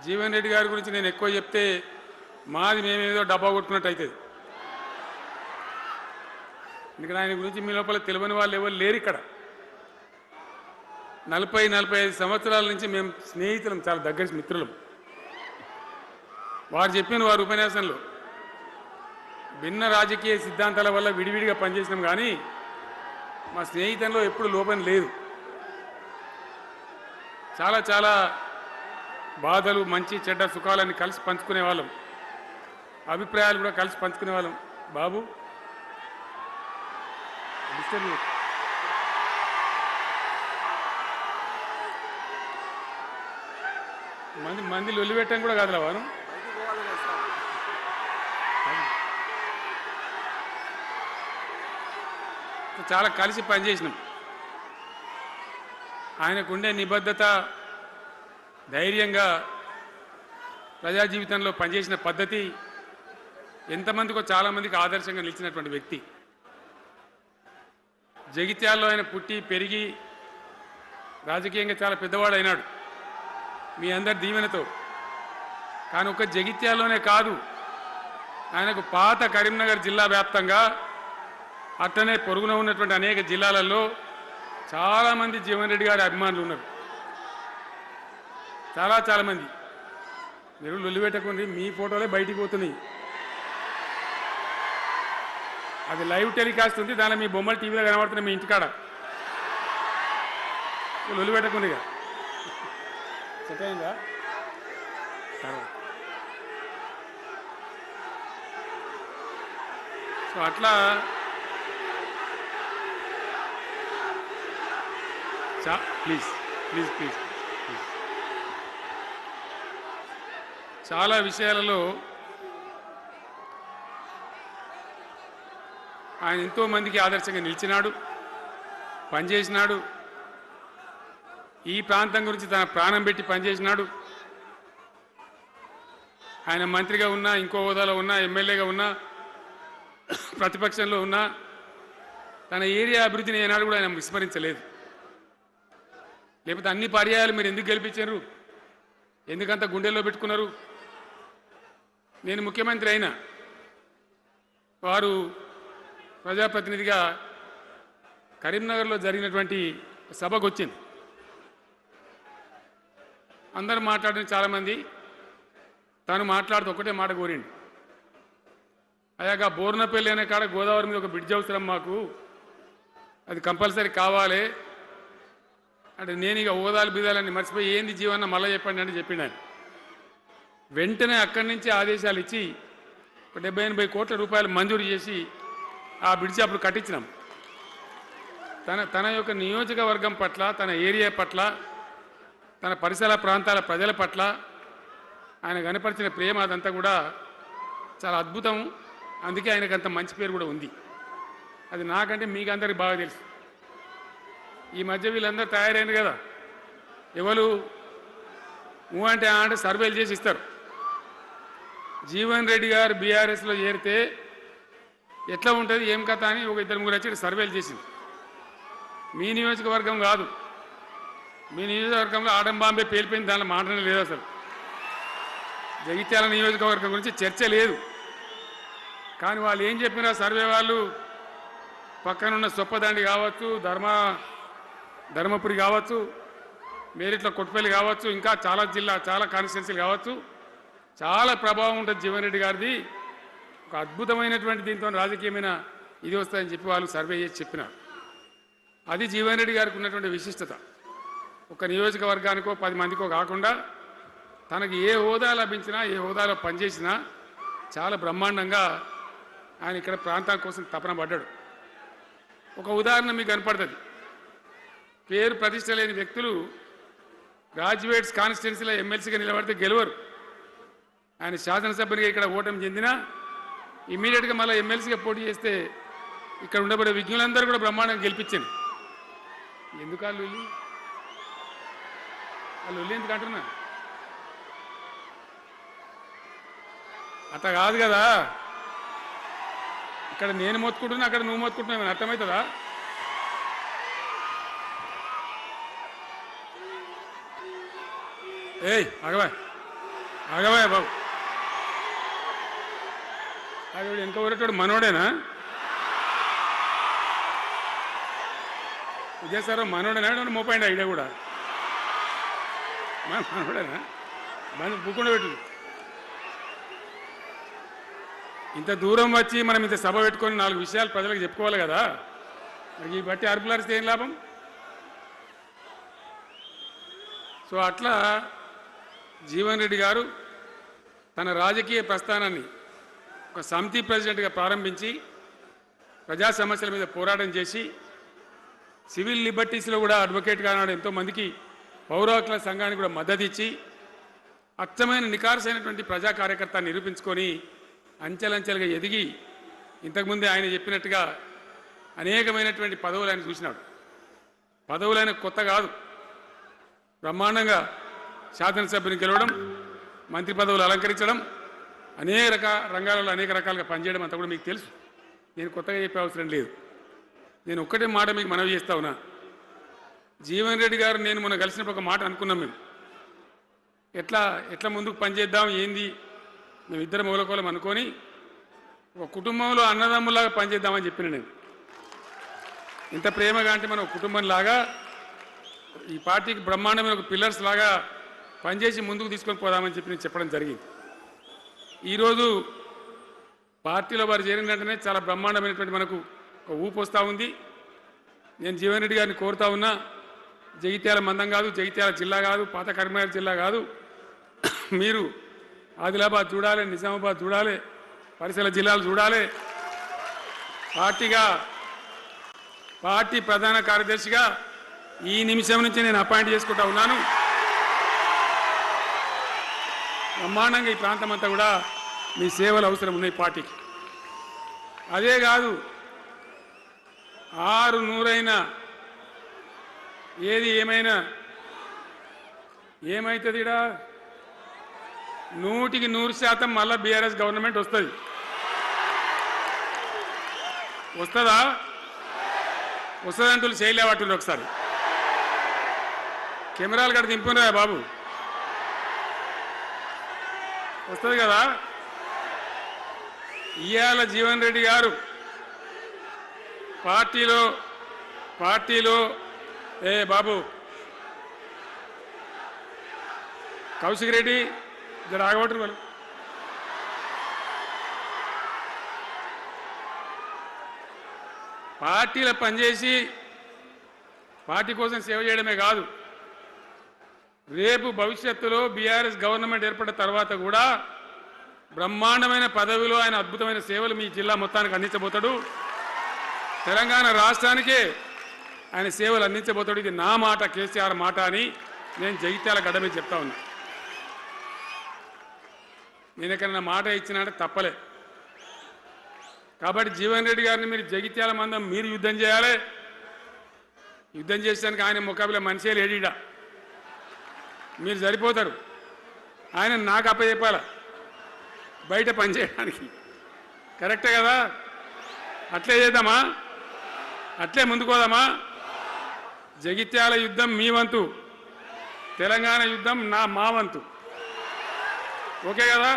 జీవన్ రెడ్డి గారి గురించి నేను ఎక్కువ చెప్తే మాది మేమేదో డబ్బా కొట్టుకున్నట్టు అవుతుంది. ఎందుకంటే ఆయన గురించి మీ లోపల తెలియని వాళ్ళు ఎవరు లేరు ఇక్కడ. 40-45 సంవత్సరాల నుంచి మేము స్నేహితులం, చాలా దగ్గర మిత్రులం. వారు చెప్పిన వారి ఉపన్యాసంలో భిన్న రాజకీయ సిద్ధాంతాల వల్ల విడివిడిగా పనిచేసినాం, కానీ మా స్నేహితంలో ఎప్పుడు లోపం లేదు. చాలా చాలా బాధలు, మంచి చెడ్డ సుఖాలన్నీ కలిసి పంచుకునే వాళ్ళం, అభిప్రాయాలు కూడా కలిసి పంచుకునే వాళ్ళం. బాబు మంది లొల్లి పెట్టడం కూడా కాదులా వాను. చాలా కలిసి పనిచేసినాం. ఆయనకుండే నిబద్ధత, ధైర్యంగా ప్రజా జీవితంలో పనిచేసిన పద్ధతి ఎంతమందికో చాలామందికి ఆదర్శంగా నిలిచినటువంటి వ్యక్తి. జగిత్యాల్లో ఆయన పుట్టి పెరిగి రాజకీయంగా చాలా పెద్దవాడైనాడు మీ అందరి దీవెనతో. కానీ ఒక జగిత్యాల్లోనే కాదు, ఆయనకు పాత కరీంనగర్ జిల్లా వ్యాప్తంగా అట్లనే పొరుగున ఉన్నటువంటి అనేక జిల్లాలలో చాలామంది జీవన్ రెడ్డి గారి అభిమానులు ఉన్నారు. చాలా మంది. మీరు లొల్లి పెట్టకుండా మీ ఫోటోలే బయటికి పోతున్నాయి. అది లైవ్ టెలికాస్ట్ ఉంది, దానిలో మీ బొమ్మలు టీవీలో కనబడుతున్నాయి మీ ఇంటికాడ. లొల్లి పెట్టకుండా ఇక సెట్ అయిందా? సో అట్లా ప్లీజ్ ప్లీజ్ ప్లీజ్ ప్లీజ్. చాలా విషయాలలో ఆయన ఎంతో మందికి ఆదర్శంగా నిలిచినాడు, పనిచేసినాడు. ఈ ప్రాంతం గురించి తన ప్రాణం పెట్టి పనిచేసినాడు. ఆయన మంత్రిగా ఉన్నా, ఇంకో హోదాలో ఉన్నా, ఎమ్మెల్యేగా ఉన్నా, ప్రతిపక్షంలో ఉన్నా తన ఏరియా అభివృద్ధిని ఏనాడు కూడా ఆయన విస్మరించలేదు. లేకపోతే అన్ని పర్యాయాలు మీరు ఎందుకు గెలిపించారు, ఎందుకంత గుండెల్లో పెట్టుకున్నారు? నేను ముఖ్యమంత్రి అయినా వారు ప్రజాప్రతినిధిగా కరీంనగర్లో జరిగినటువంటి సభకు వచ్చింది. అందరూ మాట్లాడిన చాలామంది, తను మాట్లాడుతూ ఒకటే మాట కోరిండు. అయ్యాక బోర్నపల్లి అనే కాడ గోదావరి మీద ఒక బ్రిడ్జ్ అవసరం మాకు, అది కంపల్సరీ కావాలి అంటే నేను ఇక హోదాలు బీదాలన్నీ మర్చిపోయి ఏంది జీవన్న మళ్ళీ చెప్పండి అంటే చెప్పిండు ఆయన. వెంటనే అక్కడి నుంచి ఆదేశాలు ఇచ్చి 70-80 కోట్ల రూపాయలు మంజూరు చేసి ఆ బ్రిడ్జి అప్పుడు కట్టించినాం. తన యొక్క నియోజకవర్గం పట్ల, తన ఏరియా పట్ల, తన పరిసర ప్రాంతాల ప్రజల పట్ల ఆయన కనపరిచిన ప్రేమ అదంతా కూడా చాలా అద్భుతం. అందుకే ఆయనకు అంత మంచి పేరు కూడా ఉంది. అది నాకంటే మీకందరికి బాగా తెలుసు. ఈ మధ్య వీళ్ళందరూ తయారైంది కదా, ఎవరు అంటే సర్వేలు చేసి ఇస్తారు. జీవన్ రెడ్డి గారు బీఆర్ఎస్లో చేరితే ఎట్లా ఉంటుంది ఏం కథ అని ఒక 2-3 వచ్చి సర్వేలు చేసింది. మీ నియోజకవర్గం కాదు, మీ నియోజకవర్గంలో ఆడంబాంబే పేలిపోయింది, దానిలో మాటనే లేదు. అసలు జగిత్యాల నియోజకవర్గం గురించి చర్చ లేదు. కానీ వాళ్ళు ఏం చెప్పినా సర్వే వాళ్ళు పక్కనున్న సొప్పదండి కావచ్చు, ధర్మపురి కావచ్చు, మేరిట్ల కొట్టుపల్లి కావచ్చు, ఇంకా చాలా కాన్స్టిట్యున్సీలు కావచ్చు, చాలా ప్రభావం ఉంటుంది జీవన్ రెడ్డి గారిది. ఒక అద్భుతమైనటువంటి దీంతో రాజకీయమైన ఇది వస్తుందని చెప్పి వాళ్ళు సర్వే చేసి చెప్పినారు. అది జీవన్ రెడ్డి గారికి ఉన్నటువంటి విశిష్టత. ఒక నియోజకవర్గానికో 10 మందికో కాకుండా తనకు ఏ హోదా లభించినా, ఏ హోదాలో పనిచేసినా చాలా బ్రహ్మాండంగా ఆయన ఇక్కడ ప్రాంతం కోసం తపన పడ్డాడు. ఒక ఉదాహరణ మీకు కనపడుతుంది. పేరు ప్రతిష్ట లేని వ్యక్తులు గ్రాడ్యుయేట్స్ కాన్స్టిట్యున్సీలో ఎమ్మెల్సీగా నిలబడితే గెలవరు. ఆయన శాసనసభ్యునిగా ఇక్కడ ఓటమి చెందినా ఇమీడియట్గా మళ్ళీ ఎమ్మెల్సీగా పోటీ చేస్తే ఇక్కడ ఉండబడే విజ్ఞులందరూ కూడా బ్రహ్మాండంగా గెలిపించాను. ఎందుకు వాళ్ళు ఎందుకు అంటున్నా? అట్లా కాదు కదా, ఇక్కడ నేను మొత్తుకుంటున్నా, అక్కడ నువ్వు మొత్తుకుంటున్నావు, ఏమైనా అర్థమవుతుందా? ఏయ్ అగవా ఆగవా బాబు, ఆగవాడు వెనక ఊరేటోడు మనోడేనా? విజయసారావు మనోడేనా? మోపాయింట్ ఐడియా కూడా మనోడేనా? బుక్కుండా పెట్టు. ఇంత దూరం వచ్చి మనం ఇంత సభ పెట్టుకొని 4 విషయాలు ప్రజలకు చెప్పుకోవాలి కదా. మరి ఈ బట్టి అరుపులారిస్తే ఏం లాభం? సో అట్లా జీవన్ రెడ్డి గారు తన రాజకీయ ప్రస్థానాన్ని ఒక సమితి ప్రెసిడెంట్గా ప్రారంభించి ప్రజా సమస్యల మీద పోరాటం చేసి సివిల్ లిబర్టీస్లో కూడా అడ్వకేట్గా నాడు ఎంతోమందికి పౌర హక్కుల సంఘానికి కూడా మద్దతు ఇచ్చి అచ్చమైన నికార్సైనటువంటి ప్రజా కార్యకర్త నిరూపించుకొని అంచెలంచెలుగా ఎదిగి ఇంతకుముందే ఆయన చెప్పినట్టుగా అనేకమైనటువంటి పదవులు ఆయన చూసినాడు. పదవులు ఆయన కొత్త కాదు. బ్రహ్మాండంగా శాసనసభ్యుని గెలవడం, మంత్రి పదవులు అలంకరించడం, అనేక రంగాలలో అనేక రకాలుగా పనిచేయడం అంతా కూడా మీకు తెలుసు. నేను కొత్తగా చెప్పే అవసరం లేదు. నేను ఒక్కటే మాట మీకు మనవి చేస్తా ఉన్నా. జీవన్ రెడ్డి గారు నేను మొన్న కలిసినప్పుడు ఒక మాట అనుకున్నాం. మేము ఎట్లా ముందుకు పనిచేద్దాం ఏంది, మేము ఇద్దరు మూలకోలం అనుకొని ఒక కుటుంబంలో అన్నదమ్ములాగా పనిచేద్దామని చెప్పిన నేను. ఇంత ప్రేమగా అంటే మనం కుటుంబంలాగా ఈ పార్టీకి బ్రహ్మాండమైన ఒక పిల్లర్స్ లాగా పనిచేసి ముందుకు తీసుకొని పోదామని చెప్పి నేను చెప్పడం జరిగింది. ఈరోజు పార్టీలో వారు చేరిన వెంటనే చాలా బ్రహ్మాండమైనటువంటి మనకు ఒక ఊపు వస్తూ ఉంది. నేను జీవన్ రెడ్డి గారిని కోరుతా ఉన్నా, జగిత్యాల మందం కాదు, జగిత్యాల జిల్లా కాదు, పాత కరీంనగర్ జిల్లా కాదు, మీరు ఆదిలాబాద్ చూడాలి, నిజామాబాద్ చూడాలి, పరిసర జిల్లాలు చూడాలి. పార్టీ ప్రధాన కార్యదర్శిగా ఈ నిమిషం నుంచి నేను అపాయింట్ చేసుకుంటా ఉన్నాను. బ్రహ్మాండంగా ఈ ప్రాంతం అంతా కూడా మీ సేవలు అవసరం ఉన్నాయి పార్టీకి. అదే కాదు, 600 ఏది ఏమైనా ఏమవుతుంది? 100% మళ్ళా బీఆర్ఎస్ గవర్నమెంట్ వస్తుంది. వస్తుందా? వస్తుందంటూ చేయలేవాటి ఒకసారి కెమెరాలు కట్టి దింపుకున్నారా బాబు? వస్తుంది కదా. ఇవాళ జీవన్ రెడ్డి గారు పార్టీలో బాబు కౌశిక్ రెడ్డి జర ఆగబట్టరు వాళ్ళు. పార్టీలో పనిచేసి పార్టీ కోసం సేవ చేయడమే కాదు, రేపు భవిష్యత్తులో బీఆర్ఎస్ గవర్నమెంట్ ఏర్పడిన తర్వాత కూడా బ్రహ్మాండమైన పదవిలో ఆయన అద్భుతమైన సేవలు మీ జిల్లా మొత్తానికి అందించబోతాడు. తెలంగాణ రాష్ట్రానికే ఆయన సేవలు అందించబోతాడు. ఇది నా మాట, కేసీఆర్ మాట అని నేను జగిత్యాల గడ్డ మీద చెప్తా ఉన్నా. నేను ఎక్కడన్నా మాట ఇచ్చినంటే తప్పలే. కాబట్టి జీవన్ రెడ్డి గారిని మీరు జగిత్యాల మందం మీరు యుద్ధం చేయాలి. యుద్ధం చేసేదానికి ఆయన ముఖాబిలా మనిషే లేడీడా, మీరు సరిపోతారు. ఆయన నాకు అప్పచెప్పాల బయట పనిచేయడానికి. కరెక్టే కదా? అట్లే చేద్దామా? అట్లే ముందుకోదామా? జగిత్యాల యుద్ధం మీ వంతు, తెలంగాణ యుద్ధం మా వంతు. ఓకే కదా?